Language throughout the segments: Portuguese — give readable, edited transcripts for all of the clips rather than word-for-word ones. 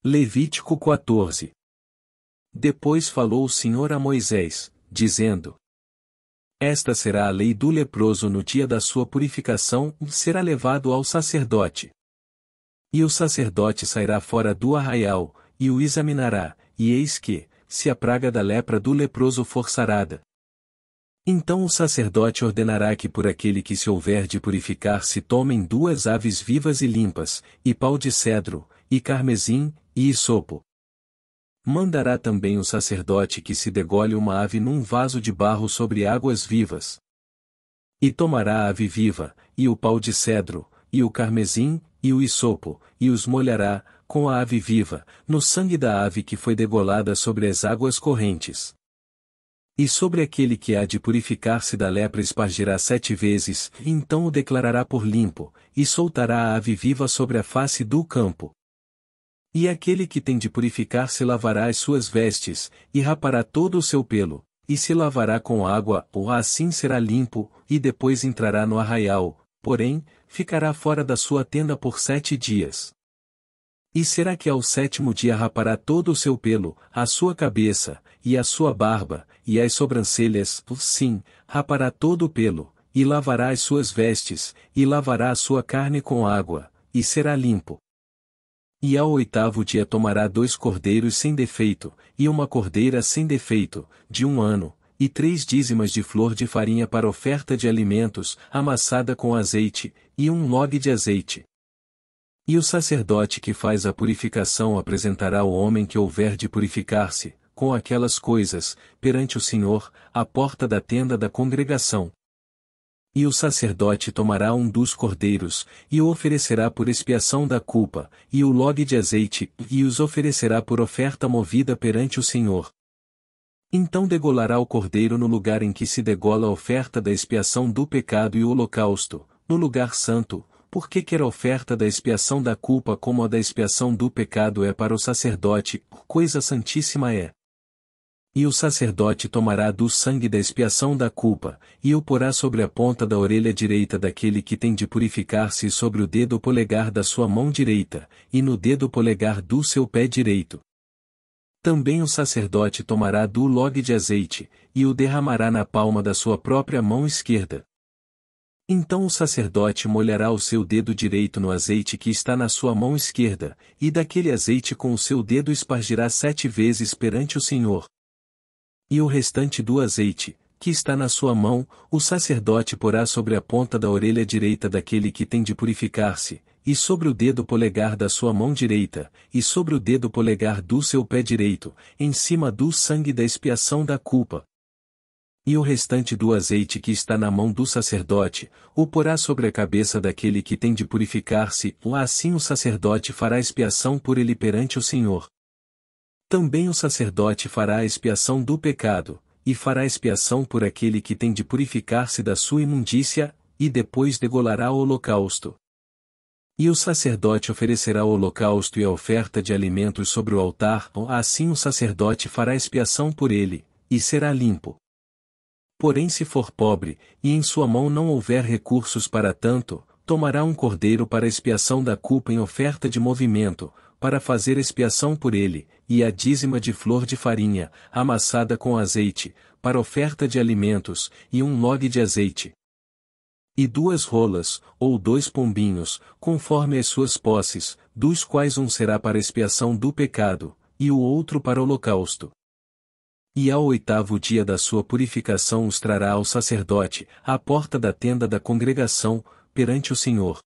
Levítico 14. Depois falou o Senhor a Moisés, dizendo: Esta será a lei do leproso no dia da sua purificação, será levado ao sacerdote. E o sacerdote sairá fora do arraial, e o examinará, e eis que, se a praga da lepra do leproso for sarada, então o sacerdote ordenará que por aquele que se houver de purificar se tomem 2 aves vivas e limpas, e pau de cedro, e carmesim, e hisopo. Mandará também o sacerdote que se degole uma ave num vaso de barro sobre águas vivas. E tomará a ave viva, e o pau de cedro, e o carmesim, e o hisopo, e os molhará, com a ave viva, no sangue da ave que foi degolada sobre as águas correntes. E sobre aquele que há de purificar-se da lepra espargirá 7 vezes, e então o declarará por limpo, e soltará a ave viva sobre a face do campo. E aquele que tem de purificar-se lavará as suas vestes, e rapará todo o seu pelo, e se lavará com água, ou assim será limpo, e depois entrará no arraial, porém, ficará fora da sua tenda por 7 dias. E será que ao 7º dia rapará todo o seu pelo, a sua cabeça, e a sua barba, e as sobrancelhas, sim, rapará todo o pelo, e lavará as suas vestes, e lavará a sua carne com água, e será limpo. E ao 8º dia tomará 2 cordeiros sem defeito, e uma cordeira sem defeito, de 1 ano, e 3 dízimas de flor de farinha para oferta de alimentos, amassada com azeite, e 1 log de azeite. E o sacerdote que faz a purificação apresentará o homem que houver de purificar-se, com aquelas coisas, perante o Senhor, à porta da tenda da congregação. E o sacerdote tomará um dos cordeiros, e o oferecerá por expiação da culpa, e o log de azeite, e os oferecerá por oferta movida perante o Senhor. Então degolará o cordeiro no lugar em que se degola a oferta da expiação do pecado e o holocausto, no lugar santo, porque quer a oferta da expiação da culpa como a da expiação do pecado é para o sacerdote, coisa santíssima é. E o sacerdote tomará do sangue da expiação da culpa, e o porá sobre a ponta da orelha direita daquele que tem de purificar-se e sobre o dedo polegar da sua mão direita, e no dedo polegar do seu pé direito. Também o sacerdote tomará do log de azeite, e o derramará na palma da sua própria mão esquerda. Então o sacerdote molhará o seu dedo direito no azeite que está na sua mão esquerda, e daquele azeite com o seu dedo espargirá 7 vezes perante o Senhor. E o restante do azeite, que está na sua mão, o sacerdote porá sobre a ponta da orelha direita daquele que tem de purificar-se, e sobre o dedo polegar da sua mão direita, e sobre o dedo polegar do seu pé direito, em cima do sangue da expiação da culpa. E o restante do azeite que está na mão do sacerdote, o porá sobre a cabeça daquele que tem de purificar-se, assim o sacerdote fará expiação por ele perante o Senhor. Também o sacerdote fará a expiação do pecado, e fará expiação por aquele que tem de purificar-se da sua imundícia, e depois degolará o holocausto. E o sacerdote oferecerá o holocausto e a oferta de alimentos sobre o altar, assim o sacerdote fará expiação por ele, e será limpo. Porém se for pobre, e em sua mão não houver recursos para tanto, tomará um cordeiro para expiação da culpa em oferta de movimento, para fazer expiação por ele, e a dízima de flor de farinha, amassada com azeite, para oferta de alimentos, e 1 log de azeite. E 2 rolas, ou 2 pombinhos, conforme as suas posses, dos quais um será para expiação do pecado, e o outro para holocausto. E ao 8º dia da sua purificação os trará ao sacerdote, à porta da tenda da congregação, perante o Senhor.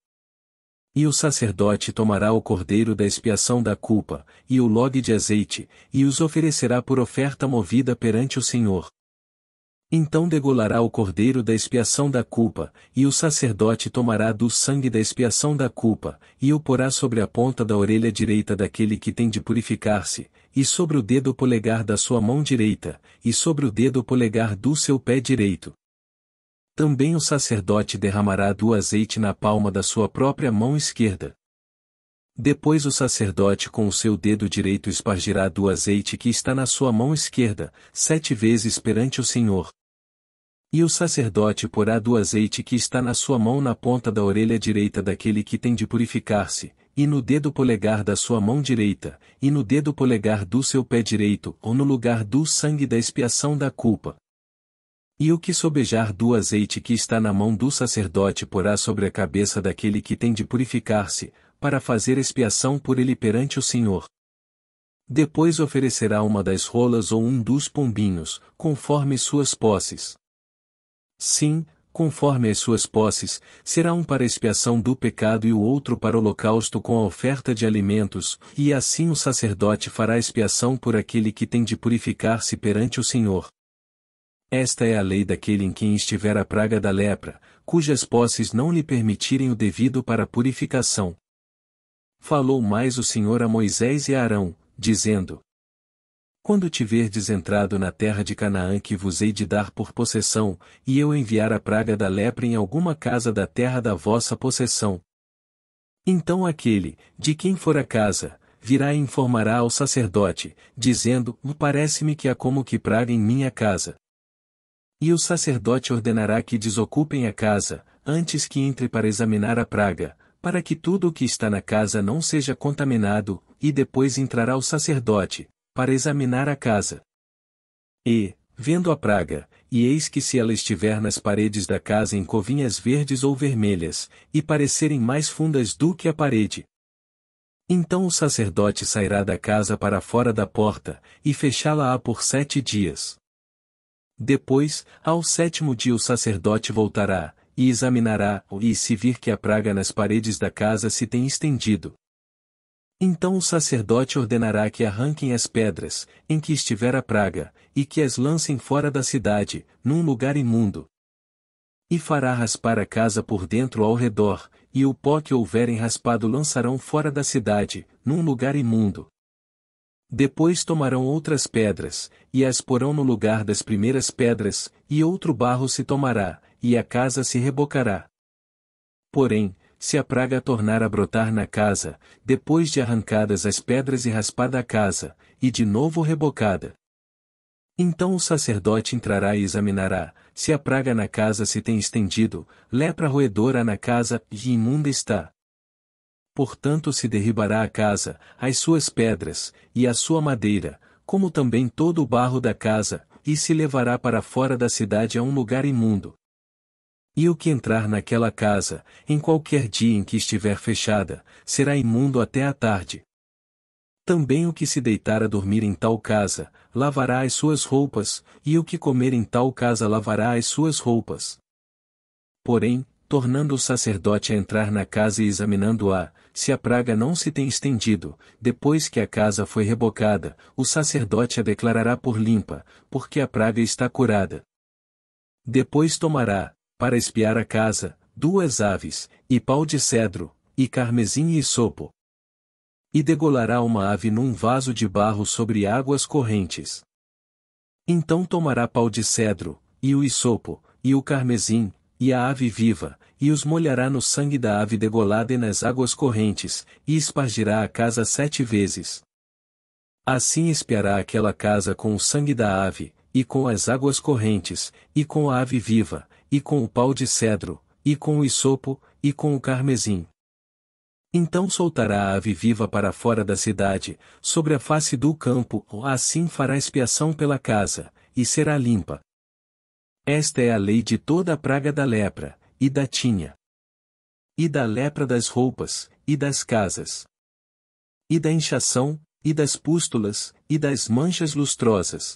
E o sacerdote tomará o cordeiro da expiação da culpa, e o log de azeite, e os oferecerá por oferta movida perante o Senhor. Então degolará o cordeiro da expiação da culpa, e o sacerdote tomará do sangue da expiação da culpa, e o porá sobre a ponta da orelha direita daquele que tem de purificar-se, e sobre o dedo polegar da sua mão direita, e sobre o dedo polegar do seu pé direito. Também o sacerdote derramará do azeite na palma da sua própria mão esquerda. Depois o sacerdote com o seu dedo direito espargirá do azeite que está na sua mão esquerda, 7 vezes perante o Senhor. E o sacerdote porá do azeite que está na sua mão na ponta da orelha direita daquele que tem de purificar-se, e no dedo polegar da sua mão direita, e no dedo polegar do seu pé direito, ou no lugar do sangue da expiação da culpa. E o que sobejar do azeite que está na mão do sacerdote porá sobre a cabeça daquele que tem de purificar-se, para fazer expiação por ele perante o Senhor. Depois oferecerá uma das rolas ou um dos pombinhos, conforme suas posses. Sim, conforme as suas posses, será um para expiação do pecado e o outro para holocausto com a oferta de alimentos, e assim o sacerdote fará expiação por aquele que tem de purificar-se perante o Senhor. Esta é a lei daquele em quem estiver a praga da lepra, cujas posses não lhe permitirem o devido para a purificação. Falou mais o Senhor a Moisés e a Arão, dizendo: Quando tiverdes entrado na terra de Canaã que vos hei de dar por possessão, e eu enviar a praga da lepra em alguma casa da terra da vossa possessão. Então aquele, de quem for a casa, virá e informará ao sacerdote, dizendo: Parece-me que há como que praga em minha casa. E o sacerdote ordenará que desocupem a casa, antes que entre para examinar a praga, para que tudo o que está na casa não seja contaminado, e depois entrará o sacerdote, para examinar a casa. E, vendo a praga, e eis que se ela estiver nas paredes da casa em covinhas verdes ou vermelhas, e parecerem mais fundas do que a parede, então o sacerdote sairá da casa para fora da porta, e fechá-la-á por 7 dias. Depois, ao 7º dia o sacerdote voltará, e examinará, e se vir que a praga nas paredes da casa se tem estendido. Então o sacerdote ordenará que arranquem as pedras, em que estiver a praga, e que as lancem fora da cidade, num lugar imundo. E fará raspar a casa por dentro ao redor, e o pó que houverem raspado lançarão fora da cidade, num lugar imundo. Depois tomarão outras pedras, e as porão no lugar das primeiras pedras, e outro barro se tomará, e a casa se rebocará. Porém, se a praga tornar a brotar na casa, depois de arrancadas as pedras e raspada a casa, e de novo rebocada, então o sacerdote entrará e examinará, se a praga na casa se tem estendido, lepra roedora na casa, e imunda está. Portanto se derribará a casa, as suas pedras, e a sua madeira, como também todo o barro da casa, e se levará para fora da cidade a um lugar imundo. E o que entrar naquela casa, em qualquer dia em que estiver fechada, será imundo até a tarde. Também o que se deitar a dormir em tal casa, lavará as suas roupas, e o que comer em tal casa lavará as suas roupas. Porém, tornando o sacerdote a entrar na casa e examinando-a, se a praga não se tem estendido, depois que a casa foi rebocada, o sacerdote a declarará por limpa, porque a praga está curada. Depois tomará, para espiar a casa, 2 aves, e pau de cedro, e carmesim e isopo. E degolará uma ave num vaso de barro sobre águas correntes. Então tomará pau de cedro, e o isopo, e o carmesim, e a ave viva, e os molhará no sangue da ave degolada e nas águas correntes, e espargirá a casa 7 vezes. Assim espiará aquela casa com o sangue da ave, e com as águas correntes, e com a ave viva, e com o pau de cedro, e com o isopo, e com o carmesim. Então soltará a ave viva para fora da cidade, sobre a face do campo, assim fará expiação pela casa, e será limpa. Esta é a lei de toda a praga da lepra, e da tinha, e da lepra das roupas, e das casas, e da inchação, e das pústulas, e das manchas lustrosas.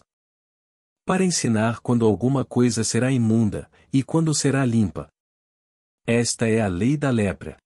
Para ensinar quando alguma coisa será imunda, e quando será limpa. Esta é a lei da lepra.